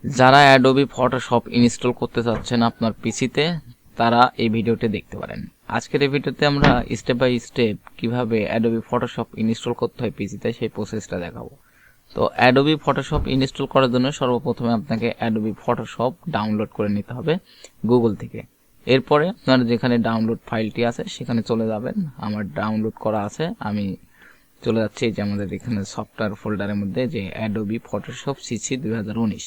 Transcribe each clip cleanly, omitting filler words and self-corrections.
যারা Adobe Photoshop install করতে চাচ্ছেন আপনার পিসিতে তারা এই ভিডিওটি দেখতে পারেন। আজকের এই ভিডিওতে আমরা স্টেপ বাই স্টেপ কিভাবে অ্যাডোবি ফটোশপ ইনস্টল করতে হয় পিসিতে সেই প্রসেসটা দেখাবো। তো অ্যাডোবি ফটোশপ ইনস্টল করার জন্য সর্বপ্রথমে আপনাকে অ্যাডোবি ফটোশপ ডাউনলোড করে নিতে হবে গুগল থেকে। এরপরে আপনার যেখানে ডাউনলোড ফাইলটি আছে সেখানে চলে যাবেন। আমার ডাউনলোড করা আছে, আমি চলে যাচ্ছি যে আমাদের এখানে সফটওয়্যার ফোল্ডারের মধ্যে যে অ্যাডোবি ফটোশপ সিসি 2019।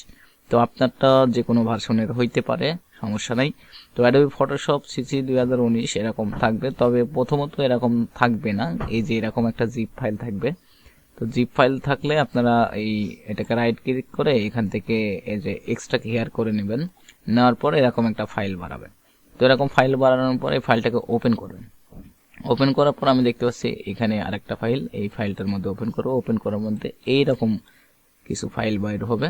তো আপনারটা যে কোনো ভার্সনের হইতে পারে, সমস্যা নাই। তো অ্যাডোবি ফটোশপ সিসি 2019 এরকম থাকবে, তবে প্রথমত এরকম থাকবে না, এই যে এরকম একটা জিপ ফাইল থাকবে। তো জিপ ফাইল থাকলে আপনারা এটাকে রাইট ক্লিক করে এখান থেকে এই যে এক্সট্রা হেয়ার করে নেবেন। নেওয়ার পর এরকম একটা ফাইল বানাবেন। তো এরকম ফাইল বানানোর পরে ফাইলটাকে ওপেন করবেন। ওপেন করার পর আমি দেখতে পাচ্ছি এখানে আরেকটা ফাইল, এই ফাইলটার মধ্যে ওপেন করব। ওপেন করার মধ্যে এইরকম কিছু ফাইল বাইর হবে।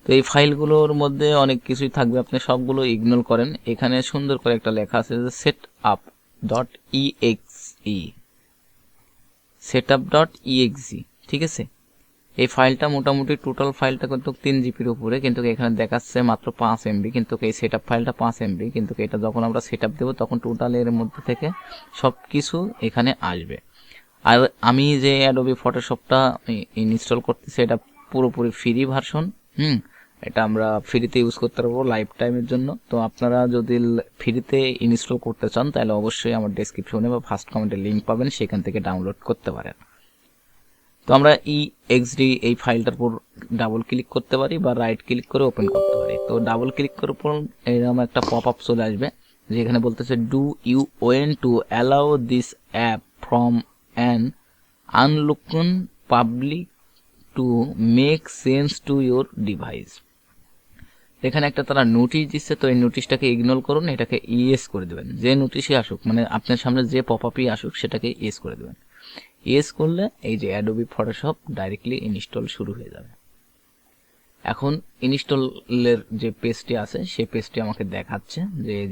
তো এই ফাইলগুলোর মধ্যে অনেক কিছুই থাকবে, আপনি সবগুলো ইগনোর করেন। এখানে সুন্দর করে একটা লেখা আছে যে setup.exe, setup.exe, ঠিক আছে। এই ফাইলটা মোটামুটি টোটাল ফাইলটা কিন্তু 3 জিবির উপরে, কিন্তু এখানে দেখাচ্ছে মাত্র 5 এমবি। কিন্তু এই সেটআপ ফাইলটা 5 এমবি, কিন্তু এটা যখন আমরা সেটআপ দেব তখন টোটাল এর মধ্যে থেকে সব কিছু এখানে আসবে। আর আমি যে অ্যাডোবি ফটোশপটা ইনস্টল করতেছি এটা পুরোপুরি ফ্রি ভার্সন। এটা আমরা ফ্রিতে ইউজ করতে পারবো লাইফ টাইমের জন্য। তো আপনারা যদি ফ্রিতে ইনস্টল করতে চান তাহলে অবশ্যই আমার ডেসক্রিপশনে বা ফার্স্ট কমেন্টে লিঙ্ক পাবেন, সেখান থেকে ডাউনলোড করতে পারেন। তো আমরা EXD এই ফাইলটার উপর ডাবল ক্লিক করতে পারি বা রাইট ক্লিক করে ওপেন করতে পারি। তো ডাবল ক্লিক করার পর এরকম একটা পপ আপ চলে আসবে, যেখানে বলতেছে do you want to allow this app from an আনলুকন public to make sense to your device. এখানে একটা তারা নোটিশ দিচ্ছে, তো এই নোটিশটাকে ইগনোর করুন, এটাকে ইয়েস করে দেবেন। যে নোটিশই আসুক, মানে আপনার সামনে যে পপ আপই আসুক সেটাকে ইয়েস করে দেবেন। ইয়েস করলে এই যে অ্যাডোবি ফটোশপ ডাইরেক্টলি ইনস্টল শুরু হয়ে যাবে। এখন ইনস্টলের যে পেজটি আছে সেই পেজটি আমাকে দেখাচ্ছে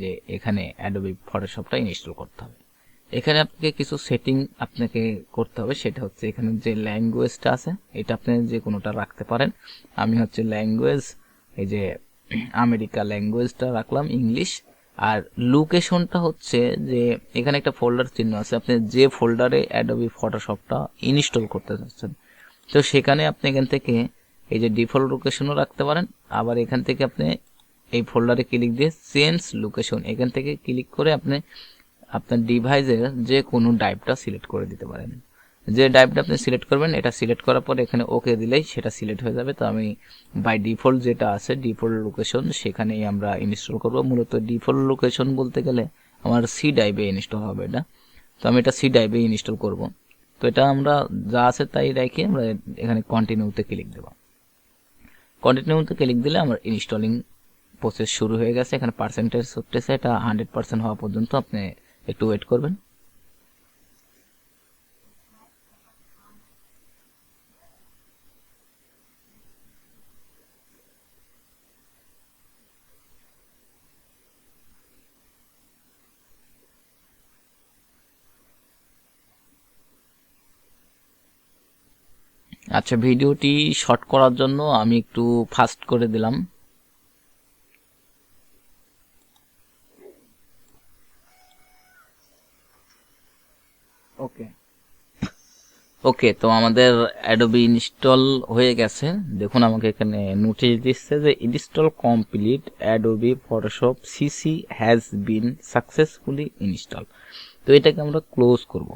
যে এখানে অ্যাডোবি ফটোশপটা ইনস্টল করতে হবে। এখানে আপনাকে কিছু সেটিং আপনাকে করতে হবে, সেটা হচ্ছে এখানে যে ল্যাঙ্গুয়েজটা আছে এটা আপনি যে কোনোটা রাখতে পারেন। আমি হচ্ছে ল্যাঙ্গুয়েজ এই যে আমেরিকা ল্যাঙ্গুয়েজটা রাখলাম, ইংলিশ। আর লোকেশনটা হচ্ছে যে এখানে একটা ফোল্ডার চিহ্ন আছে, আপনি যে ফোল্ডারে অ্যাডোবি ফটোশপটা ইনস্টল করতে চাচ্ছেন তো সেখানে আপনি এখান থেকে এই যে ডিফল্ট লোকেশনও রাখতে পারেন। আবার এখান থেকে আপনি এই ফোল্ডারে ক্লিক দিয়ে চেঞ্জ লোকেশন এখান থেকে ক্লিক করে আপনি আপনার ডিভাইসের যে কোনো ড্রাইভটা সিলেক্ট করে দিতে পারেন। যে ড্রাইভটা আপনি সিলেক্ট করবেন এটা সিলেক্ট করার পর এখানে ওকে দিলেই সেটা সিলেক্ট হয়ে যাবে। তো আমি বাই ডিফল্ট যেটা আছে ডিফল্ট লোকেশন সেখানেই আমরা ইনস্টল করব। মূলত ডিফল্ট লোকেশন বলতে গেলে আমার সি ড্রাইভে ইনস্টল হবে এটা, তো আমি এটা সি ড্রাইভে ইনস্টল করব। তো এটা আমরা যা আছে তাই রেখে আমরা এখানে কন্টিনিউতে ক্লিক দেব। কন্টিনিউতে ক্লিক দিলে আমার ইনস্টলিং প্রসেস শুরু হয়ে গেছে। এখানে পার্সেন্টেজ হচ্ছে এটা 100% হওয়া পর্যন্ত আপনি একটু ওয়েট করবেন। আচ্ছা, ভিডিওটি শর্ট করার জন্য আমি একটু ফাস্ট করে দিলাম। ওকে ওকে তো আমাদের অ্যাডোবি ইনস্টল হয়ে গেছে। দেখুন আমাকে এখানে নোটিশ দিচ্ছে যে install complete, Adobe Photoshop CC has been successfully install. তো এটাকে আমরা ক্লোজ করব।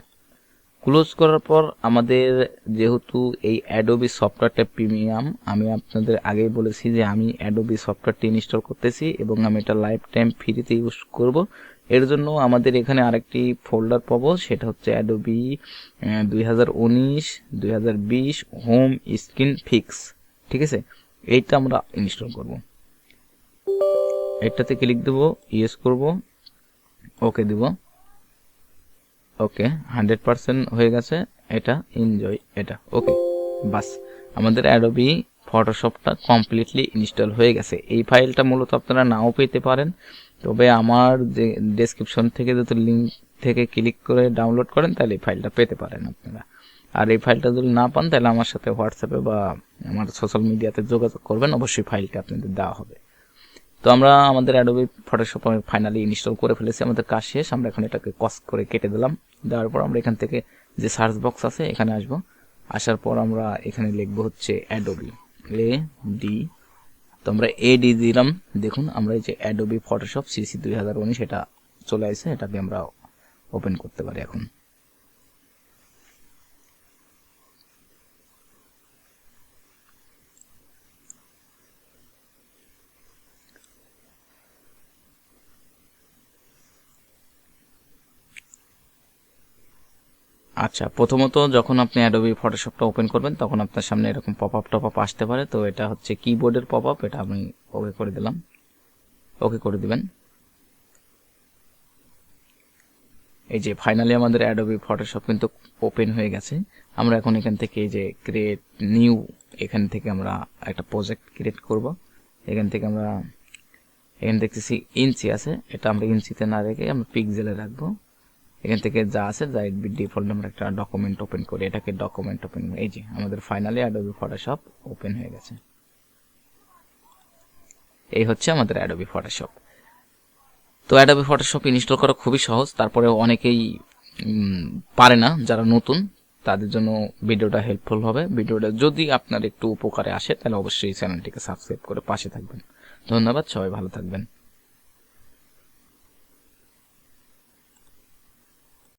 ক্লোজ করার পর আমাদের যেহেতু এই অ্যাডোবি সফটওয়্যারটা প্রিমিয়াম, আমি আপনাদের আগেই বলেছি যে আমি অ্যাডোবি সফটওয়্যারটি ইনস্টল করতেছি এবং আমি এটা লাইফ টাইম ফ্রিতে ইউজ করব। এর জন্য আমাদের এখানে আরেকটি ফোল্ডার পাবো, সেটা হচ্ছে অ্যাডোবি 2019 2020 হোম স্ক্রিন ফিক্স, ঠিক আছে। এইটা আমরা ইনস্টল করব। এটাতে ক্লিক দেব, ইয়েস করব, ওকে দেব। ওকে 100% হয়ে গেছে, এটা এনজয়, এটা ওকে। বাস, আমাদের অ্যাডোবি ফটোশপটা কমপ্লিটলি ইনস্টল হয়ে গেছে। এই ফাইলটা মূলত আপনারা নাও পেতে পারেন, তবে আমার যে ডেসক্রিপশন থেকে যদি লিঙ্ক থেকে ক্লিক করে ডাউনলোড করেন তাহলে এই ফাইলটা পেতে পারেন আপনারা। আর এই ফাইলটা যদি না পান তাহলে আমার সাথে হোয়াটসঅ্যাপে বা আমার সোশ্যাল মিডিয়াতে যোগাযোগ করবেন, অবশ্যই ফাইলটা আপনাদের দেওয়া হবে। তো আমরা আমাদের অ্যাডোবি ফটোশপ ফাইনালি ইনস্টল করে ফেলেছি, আমাদের কাজ শেষ। আমরা এখন এটাকে কস করে কেটে দিলাম। দেওয়ার পর আমরা এখান থেকে যে সার্চ বক্স আছে এখানে আসব। আসার পর আমরা এখানে লিখবো হচ্ছে অ্যাডোবি AD। তো আমরা AD দিলাম। দেখুন আমরা এই যে অ্যাডোবি ফটোশপ CC 2019 এটা চলে আসছে, এটা দিয়ে আমরা ওপেন করতে পারি এখন। আচ্ছা, প্রথমত যখন আপনি অ্যাডোবি ফটোশপটা ওপেন করবেন তখন আপনার সামনে এরকম পপআপ টপআপ আসতে পারে। তো এটা হচ্ছে কিবোর্ডের পপআপ, এটা আমি ওকে করে দিলাম, ওকে করে দিবেন। এই যে ফাইনালি আমাদের অ্যাডোবি ফটোশপ কিন্তু ওপেন হয়ে গেছে। আমরা এখন এখান থেকে এই যে ক্রিয়েট নিউ, এখান থেকে আমরা একটা প্রজেক্ট ক্রিয়েট করব। এখান থেকে আমরা এখানে দেখতেছি ইঞ্চি আছে, এটা আমরা ইঞ্চিতে না রেখে আমরা পিক্সেলে রাখবো। এখান থেকে যা আছে যা ডিফল্ট আমরা একটা ডকুমেন্ট ওপেন করি, এটাকে ডকুমেন্ট ওপেন। এই যে আমাদের ফাইনালি অ্যাডোবি ফটোশপ ওপেন হয়ে গেছে। এই হচ্ছে আমাদের অ্যাডোবি ফটোশপ। তো অ্যাডোবি ফটোশপ ইনস্টল করা খুবই সহজ, তারপরে অনেকেই পারে না, যারা নতুন তাদের জন্য ভিডিওটা হেল্পফুল হবে। ভিডিওটা যদি আপনার একটু উপকারে আসে তাহলে অবশ্যই চ্যানেলটিকে সাবস্ক্রাইব করে পাশে থাকবেন। ধন্যবাদ, সবাই ভালো থাকবেন।